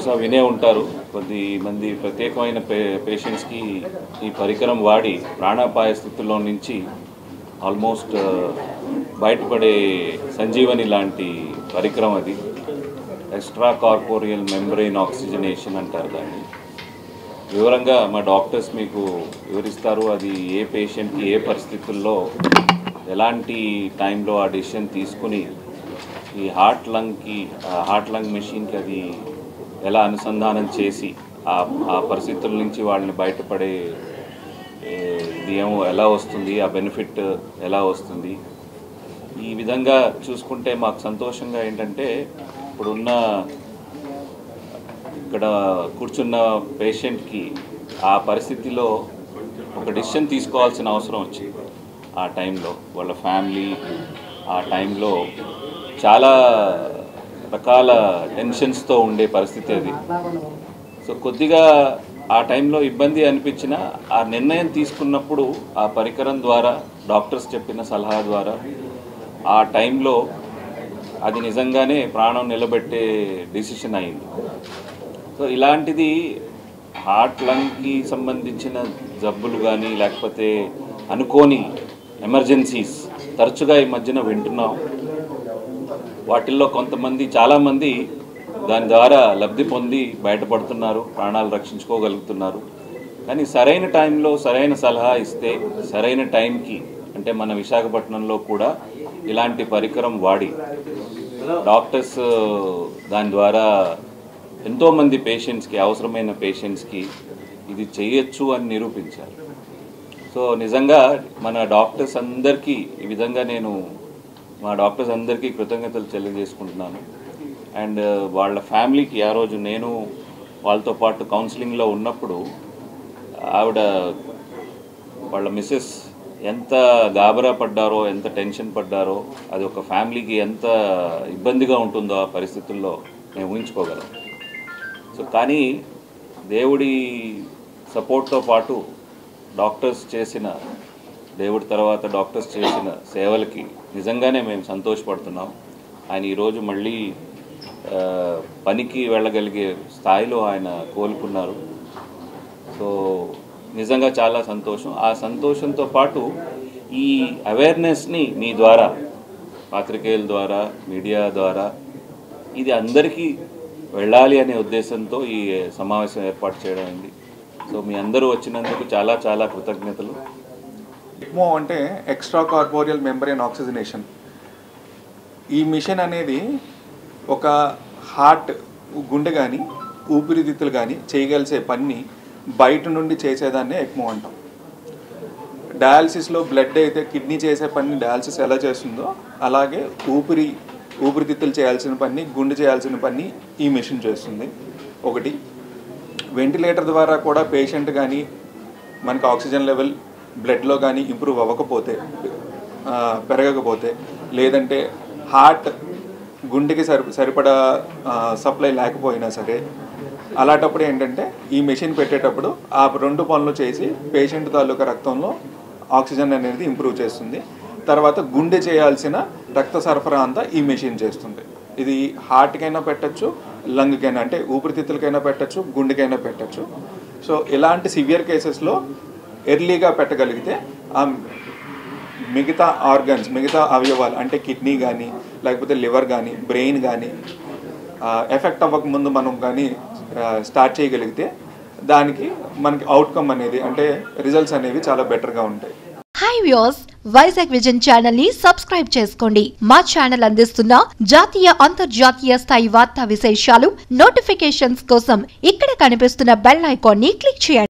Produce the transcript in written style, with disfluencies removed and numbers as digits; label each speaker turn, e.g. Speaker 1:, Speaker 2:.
Speaker 1: బహుశా వినే ఉంటారు. కొద్దిమంది ప్రత్యేకమైన పేషెంట్స్కి ఈ పరికరం వాడి ప్రాణాపాయ స్థితుల్లో నుంచి ఆల్మోస్ట్ బయటపడే సంజీవని లాంటి పరికరం అది. ఎక్స్ట్రా కార్పోరియల్ మెంబ్రెయిన్ ఆక్సిజనేషన్ అంటారు దాన్ని. వివరంగా మా డాక్టర్స్ మీకు వివరిస్తారు. అది ఏ పేషెంట్కి ఏ పరిస్థితుల్లో ఎలాంటి టైంలో ఆ డెసిషన్ తీసుకుని ఈ హార్ట్ లంగ్ మెషిన్కి అది ఎలా అనుసంధానం చేసి ఆ పరిస్థితుల నుంచి వాళ్ళని బయటపడే ఇది ఎలా వస్తుంది, ఆ బెనిఫిట్ ఎలా వస్తుంది. ఈ విధంగా చూసుకుంటే మాకు సంతోషంగా ఏంటంటే ఇప్పుడున్న ఇక్కడ కూర్చున్న పేషెంట్కి ఆ పరిస్థితిలో ఒక డెసిషన్ తీసుకోవాల్సిన అవసరం వచ్చింది. ఆ టైంలో వాళ్ళ ఫ్యామిలీ ఆ టైంలో చాలా రకాల టెన్షన్స్తో ఉండే పరిస్థితి అది. సో కొద్దిగా ఆ టైంలో ఇబ్బంది అనిపించిన ఆ నిర్ణయం తీసుకున్నప్పుడు ఆ పరికరం ద్వారా డాక్టర్స్ చెప్పిన సలహా ద్వారా ఆ టైంలో అది నిజంగానే ప్రాణం నిలబెట్టే డిసిషన్ అయింది. సో ఇలాంటిది హార్ట్ లంగ్కి సంబంధించిన జబ్బులు కానీ లేకపోతే అనుకోని ఎమర్జెన్సీస్ తరచుగా ఈ మధ్యన వింటున్నాం. వాటిల్లో కొంతమంది చాలామంది దాని ద్వారా లబ్ధి పొంది బయటపడుతున్నారు, ప్రాణాలు రక్షించుకోగలుగుతున్నారు. కానీ సరైన టైంలో సరైన సలహా ఇస్తే సరైన టైంకి, అంటే మన విశాఖపట్నంలో కూడా ఇలాంటి పరికరం వాడి డాక్టర్స్ దాని ద్వారా ఎంతోమంది పేషెంట్స్కి, అవసరమైన పేషెంట్స్కి ఇది చేయొచ్చు అని నిరూపించారు. సో నిజంగా మన డాక్టర్స్ అందరికీ ఈ విధంగా నేను మా డాక్టర్స్ అందరికీ కృతజ్ఞతలు తెలియజేసుకుంటున్నాను. అండ్ వాళ్ళ ఫ్యామిలీకి ఆ రోజు నేను వాళ్ళతో పాటు కౌన్సిలింగ్లో ఉన్నప్పుడు వాళ్ళ మిస్సెస్ ఎంత గాబరా పడ్డారో, ఎంత టెన్షన్ పడ్డారో, అది ఒక ఫ్యామిలీకి ఎంత ఇబ్బందిగా ఉంటుందో ఆ పరిస్థితుల్లో మేము ఊహించుకోగలం. సో కానీ దేవుడి సపోర్ట్తో పాటు దేవుడి తర్వాత డాక్టర్స్ చేసిన సేవలకి నిజంగానే మేము సంతోషపడుతున్నాం. ఆయన ఈరోజు మళ్ళీ పనికి వెళ్ళగలిగే స్థాయిలో ఆయన కోలుకున్నారు. సో నిజంగా చాలా సంతోషం. ఆ సంతోషంతో పాటు ఈ అవేర్నెస్ని మీ ద్వారా, పాత్రికేయుల ద్వారా, మీడియా ద్వారా ఇది అందరికీ వెళ్ళాలి అనే ఉద్దేశంతో ఈ సమావేశం ఏర్పాటు చేయడం అయింది. సో మీ అందరూ వచ్చినందుకు చాలా చాలా కృతజ్ఞతలు.
Speaker 2: ECMO అంటే ఎక్స్ట్రా కార్పోరియల్ మెంబ్రెయిన్ ఆక్సిజనేషన్. ఈ మిషన్ అనేది ఒక హార్ట్, గుండె కానీ ఊపిరితిత్తులు కానీ చేయగలిసే పని బయట నుండి చేసేదాన్నే ECMO అంటాం. డయాలసిస్లో బ్లడ్ అయితే కిడ్నీ చేసే పని డయాలసిస్ ఎలా చేస్తుందో అలాగే ఊపిరితిత్తులు చేయాల్సిన పని, గుండె చేయాల్సిన పని ఈ మిషన్ చేస్తుంది. ఒకటి, వెంటిలేటర్ ద్వారా కూడా పేషెంట్ కానీ మనకు ఆక్సిజన్ లెవెల్ బ్లడ్లో కానీ ఇంప్రూవ్ అవ్వకపోతే, పెరగకపోతే, లేదంటే హార్ట్ గుండెకి సరిపడా సప్లై లేకపోయినా సరే, అలాంటప్పుడు ఏంటంటే ఈ మెషిన్ పెట్టేటప్పుడు ఆ రెండు పనులు చేసి పేషెంట్ తాలూకా రక్తంలో ఆక్సిజన్ అనేది ఇంప్రూవ్ చేస్తుంది. తర్వాత గుండె చేయాల్సిన రక్త సరఫరా అంతా ఈ మెషిన్ చేస్తుంది. ఇది హార్ట్కైనా పెట్టచ్చు, లంగ్కైనా, అంటే ఊపిరితిత్తులకైనా పెట్టచ్చు, గుండెకైనా పెట్టచ్చు. సో ఇలాంటి సివియర్ కేసెస్లో ఎర్లీగా పెట్టగలిగితే ఆ మిగతా ఆర్గన్స్, మిగతా అవయవాలు అంటే కిడ్నీ కానీ లేకపోతే లివర్ కానీ బ్రెయిన్ కానీ ఎఫెక్ట్ అవ్వకముందు మనం కానీ స్టార్ట్ చేయగలిగితే దానికి మనకి అవుట్కమ్ అనేది, అంటే రిజల్ట్స్ అనేవి చాలా బెటర్గా ఉంటాయి.
Speaker 3: Hi viewers, Vizag vision channel ని సబ్స్క్రైబ్ చేసుకోండి. మా ఛానల్ అందిస్తున్న జాతీయ, అంతర్జాతీయ స్థాయి వార్తా విశేషాలు, నోటిఫికేషన్స్ కోసం ఇక్కడ కనిపిస్తున్న బెల్ ఐకాన్ ని క్లిక్ చేయండి.